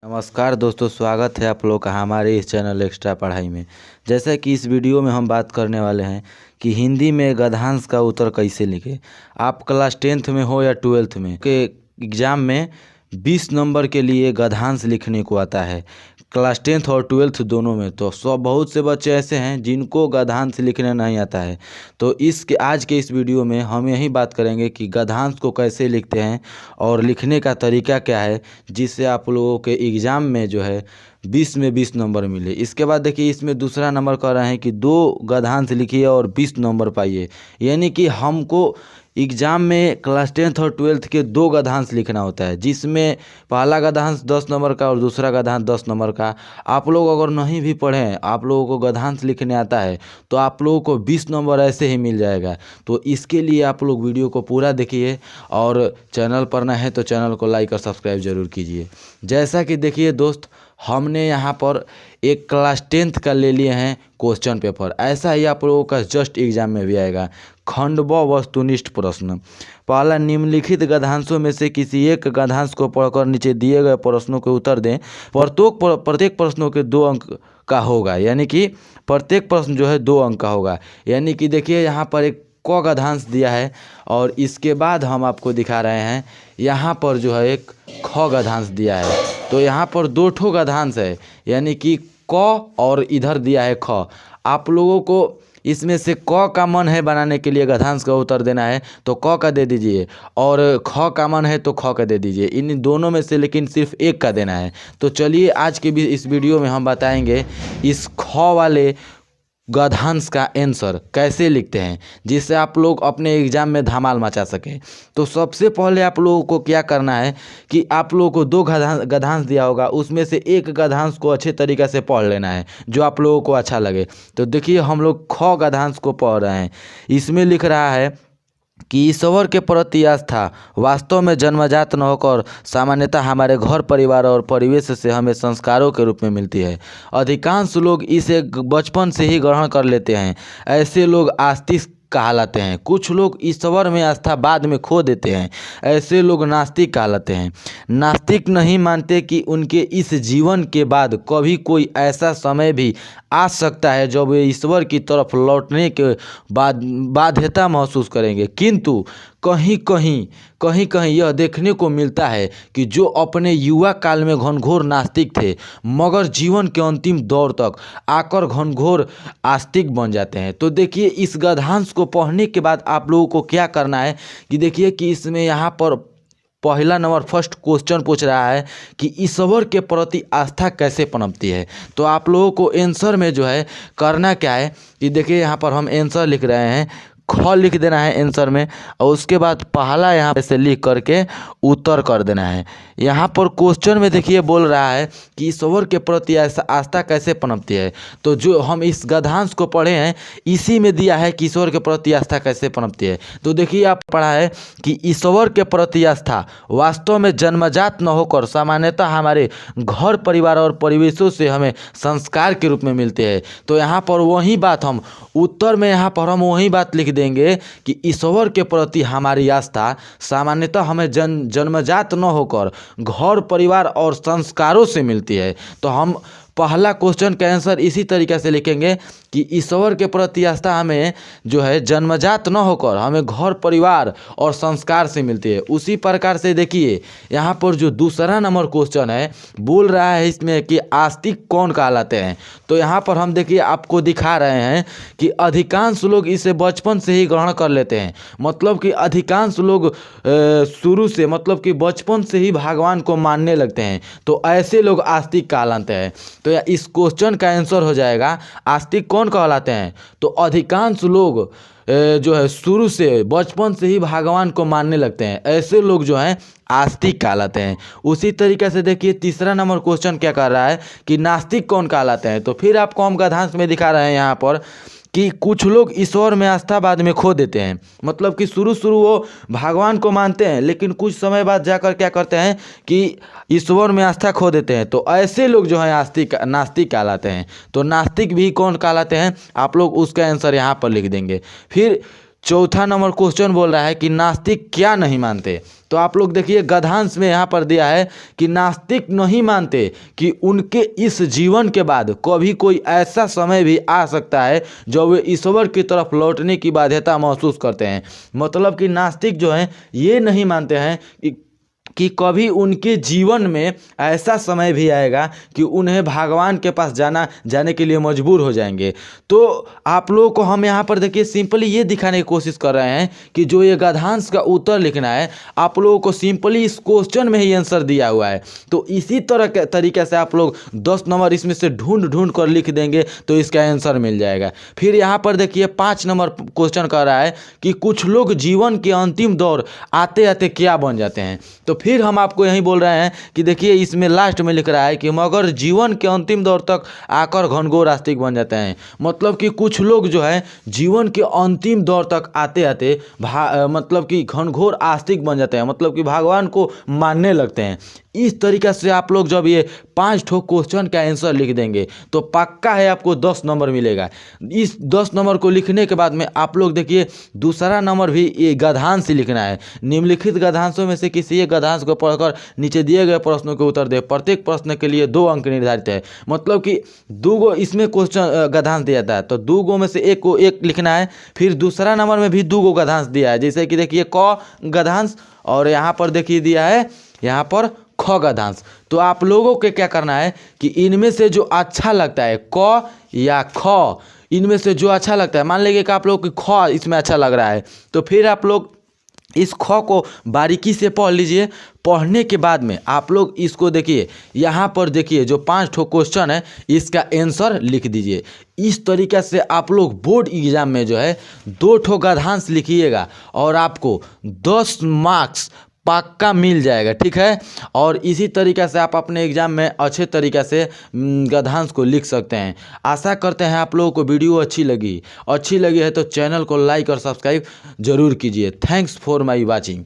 नमस्कार दोस्तों, स्वागत है आप लोग का हमारे इस चैनल एक्स्ट्रा पढ़ाई में। जैसा कि इस वीडियो में हम बात करने वाले हैं कि हिंदी में गद्यांश का उत्तर कैसे लिखें। आप क्लास 10th में हो या 12th में के एग्ज़ाम में 20 नंबर के लिए गद्यांश लिखने को आता है, क्लास 10th और 12th दोनों में। तो बहुत से बच्चे ऐसे हैं जिनको गद्यांश लिखने नहीं आता है। तो आज के इस वीडियो में हम यही बात करेंगे कि गद्यांश को कैसे लिखते हैं और लिखने का तरीका क्या है, जिससे आप लोगों के एग्ज़ाम में जो है 20 में 20 नंबर मिले। इसके बाद देखिए, इसमें दूसरा नंबर कह रहे हैं कि 2 गद्यांश लिखिए और 20 नंबर पाइए। यानी कि हमको एग्ज़ाम में क्लास 10th और 12th के 2 गद्यांश लिखना होता है, जिसमें पहला गद्यांश 10 नंबर का और दूसरा गद्यांश 10 नंबर का। आप लोग अगर नहीं भी पढ़ें, आप लोगों को गद्यांश लिखने आता है, तो आप लोगों को 20 नंबर ऐसे ही मिल जाएगा। तो इसके लिए आप लोग वीडियो को पूरा देखिए और चैनल पर नए हैं तो चैनल को लाइक और सब्सक्राइब जरूर कीजिए। जैसा कि देखिए दोस्त, हमने यहाँ पर एक क्लास 10th का ले लिए हैं क्वेश्चन पेपर। ऐसा ही आप लोगों का जस्ट एग्जाम में भी आएगा। खंड ब वस्तुनिष्ठ प्रश्न। पहला, निम्नलिखित गद्यांशों में से किसी एक गद्यांश को पढ़कर नीचे दिए गए प्रश्नों के उत्तर दें। प्रत्येक प्रश्नों के 2 अंक का होगा, यानी कि प्रत्येक प्रश्न जो है 2 अंक का होगा। यानी कि देखिए, यहाँ पर एक क गद्यांश दिया है और इसके बाद हम आपको दिखा रहे हैं यहाँ पर जो है एक ख गद्यांश दिया है। तो यहाँ पर 2 ठो गद्यांश है, यानी कि क और इधर दिया है ख। आप लोगों को इसमें से क का मन है बनाने के लिए गद्यांश का उत्तर देना है तो क का दे दीजिए, और ख का मन है तो ख का दे दीजिए। इन दोनों में से लेकिन सिर्फ एक का देना है। तो चलिए, आज के भी इस वीडियो में हम बताएंगे इस ख वाले गद्यांश का आंसर कैसे लिखते हैं, जिससे आप लोग अपने एग्ज़ाम में धमाल मचा सकें। तो सबसे पहले आप लोगों को क्या करना है कि आप लोगों को 2 गद्यांश दिया होगा, उसमें से एक गद्यांश को अच्छे तरीक़े से पढ़ लेना है जो आप लोगों को अच्छा लगे। तो देखिए, हम लोग ख गद्यांश को पढ़ रहे हैं। इसमें लिख रहा है कि ईश्वर के प्रति आस्था वास्तव में जन्मजात न होकर सामान्यतः हमारे घर परिवार और परिवेश से हमें संस्कारों के रूप में मिलती है। अधिकांश लोग इसे बचपन से ही ग्रहण कर लेते हैं। ऐसे लोग आस्तिक कहलाते हैं। कुछ लोग ईश्वर में आस्था बाद में खो देते हैं। ऐसे लोग नास्तिक कहलाते हैं। नास्तिक नहीं मानते कि उनके इस जीवन के बाद कभी कोई ऐसा समय भी आ सकता है जब वे ईश्वर की तरफ लौटने के बाद बाध्यता महसूस करेंगे। किंतु कहीं कहीं यह देखने को मिलता है कि जो अपने युवा काल में घनघोर नास्तिक थे, मगर जीवन के अंतिम दौर तक आकर घनघोर आस्तिक बन जाते हैं। तो देखिए, इस गद्यांश को पढ़ने के बाद आप लोगों को क्या करना है कि देखिए कि इसमें यहाँ पर पहला नंबर फर्स्ट क्वेश्चन पूछ रहा है कि ईश्वर के प्रति आस्था कैसे पनपती है। तो आप लोगों को आंसर में जो है करना क्या है कि देखिए, यहाँ पर हम आंसर लिख रहे हैं, ख लिख देना है आंसर में, और उसके बाद पहला यहाँ से लिख करके उत्तर कर देना है। यहाँ पर क्वेश्चन में देखिए बोल रहा है कि ईश्वर के प्रति आस्था कैसे पनपती है। तो जो हम इस गद्यांश को पढ़े हैं, इसी में दिया है कि ईश्वर के प्रति आस्था कैसे पनपती है। तो देखिए, आप पढ़ा है कि ईश्वर के प्रति आस्था वास्तव में जन्मजात न होकर सामान्यतः हमारे घर परिवार और परिवेशों से हमें संस्कार के रूप में मिलते हैं। तो यहाँ पर वही बात हम उत्तर में यहाँ पर हम वही बात लिख देंगे कि ईश्वर के प्रति हमारी आस्था सामान्यतः हमें जन्मजात न होकर घर परिवार और संस्कारों से मिलती है। तो हम पहला क्वेश्चन का आंसर इसी तरीके से लिखेंगे कि ईश्वर के प्रति आस्था हमें जो है जन्मजात न होकर हमें घर परिवार और संस्कार से मिलती है। उसी प्रकार से देखिए, यहाँ पर जो दूसरा नंबर क्वेश्चन है बोल रहा है इसमें कि आस्तिक कौन कहलाते हैं। तो यहाँ पर हम देखिए आपको दिखा रहे हैं कि अधिकांश लोग इसे बचपन से ही ग्रहण कर लेते हैं। मतलब कि अधिकांश लोग शुरू से, मतलब कि बचपन से ही भगवान को मानने लगते हैं। तो ऐसे लोग आस्तिक कहलाते हैं। तो इस क्वेश्चन का आंसर हो जाएगा, आस्तिक कौन कहलाते हैं। तो अधिकांश लोग जो है शुरू से बचपन से ही भगवान को मानने लगते हैं, ऐसे लोग जो हैं आस्तिक कहलाते हैं। उसी तरीके से देखिए, तीसरा नंबर क्वेश्चन क्या कर रहा है कि नास्तिक कौन कहलाते हैं। तो फिर आपको हम गद्यांश में दिखा रहे हैं यहाँ पर कि कुछ लोग ईश्वर में आस्था बाद में खो देते हैं। मतलब कि शुरू वो भगवान को मानते हैं, लेकिन कुछ समय बाद जाकर क्या करते हैं कि ईश्वर में आस्था खो देते हैं। तो ऐसे लोग जो हैं नास्तिक कहलाते हैं। तो नास्तिक भी कौन कहलाते हैं, आप लोग उसका आंसर यहाँ पर लिख देंगे। फिर चौथा नंबर क्वेश्चन बोल रहा है कि नास्तिक क्या नहीं मानते। तो आप लोग देखिए गद्यांश में यहाँ पर दिया है कि नास्तिक नहीं मानते कि उनके इस जीवन के बाद कभी कोई ऐसा समय भी आ सकता है जब वे ईश्वर की तरफ लौटने की बाध्यता महसूस करते हैं। मतलब कि नास्तिक जो हैं ये नहीं मानते हैं कि कभी उनके जीवन में ऐसा समय भी आएगा कि उन्हें भगवान के पास जाने के लिए मजबूर हो जाएंगे। तो आप लोगों को हम यहाँ पर देखिए सिंपली ये दिखाने की कोशिश कर रहे हैं कि जो ये गद्यांश का उत्तर लिखना है आप लोगों को सिंपली इस क्वेश्चन में ही आंसर दिया हुआ है। तो इसी तरह के तरीके से आप लोग 10 नंबर इसमें से ढूंढ कर लिख देंगे तो इसका आंसर मिल जाएगा। फिर यहाँ पर देखिए 5 नंबर क्वेश्चन कर रहा है कि कुछ लोग जीवन के अंतिम दौर आते आते क्या बन जाते हैं। तो फिर हम आपको यही बोल रहे हैं कि देखिए इसमें लास्ट में लिख रहा है कि मगर जीवन के अंतिम दौर तक आकर घनघोर आस्तिक बन जाते हैं। मतलब कि कुछ लोग जो है जीवन के अंतिम दौर तक आते आते मतलब कि घनघोर आस्तिक बन जाते हैं, मतलब कि भगवान को मानने लगते हैं। इस तरीक़े से आप लोग जब ये 5 ठो क्वेश्चन का आंसर लिख देंगे तो पक्का है आपको 10 नंबर मिलेगा। इस 10 नंबर को लिखने के बाद में आप लोग देखिए दूसरा नंबर भी ये गद्यांश लिखना है। निम्नलिखित गद्यांशों में से किसी एक गद्यांश को पढ़कर नीचे दिए गए प्रश्नों के उत्तर दे। प्रत्येक प्रश्न के लिए 2 अंक निर्धारित है। मतलब कि 2 गो इसमें क्वेश्चन गद्यांश दिया जाता है तो 2 गो में से एक को एक लिखना है। फिर दूसरा नंबर में भी 2 गो गद्यांश दिया है, जैसे कि देखिए क गद्यांश और यहाँ पर देखिए दिया है यहाँ पर ख गद्यांश। तो आप लोगों के क्या करना है कि इनमें से जो अच्छा लगता है क या ख, इनमें से जो अच्छा लगता है, मान लीजिए कि आप लोग की ख इसमें अच्छा लग रहा है तो फिर आप लोग इस ख को बारीकी से पढ़ लीजिए। पढ़ने के बाद में आप लोग इसको देखिए, यहाँ पर देखिए जो 5 ठो क्वेश्चन है इसका आंसर लिख दीजिए। इस तरीक़े से आप लोग बोर्ड एग्जाम में जो है 2 ठो गद्यांश लिखिएगा और आपको 10 मार्क्स पक्का मिल जाएगा, ठीक है। और इसी तरीक़े से आप अपने एग्ज़ाम में अच्छे तरीक़े से गद्यांश को लिख सकते हैं। आशा करते हैं आप लोगों को वीडियो अच्छी लगी है तो चैनल को लाइक और सब्सक्राइब जरूर कीजिए। Thanks for my watching.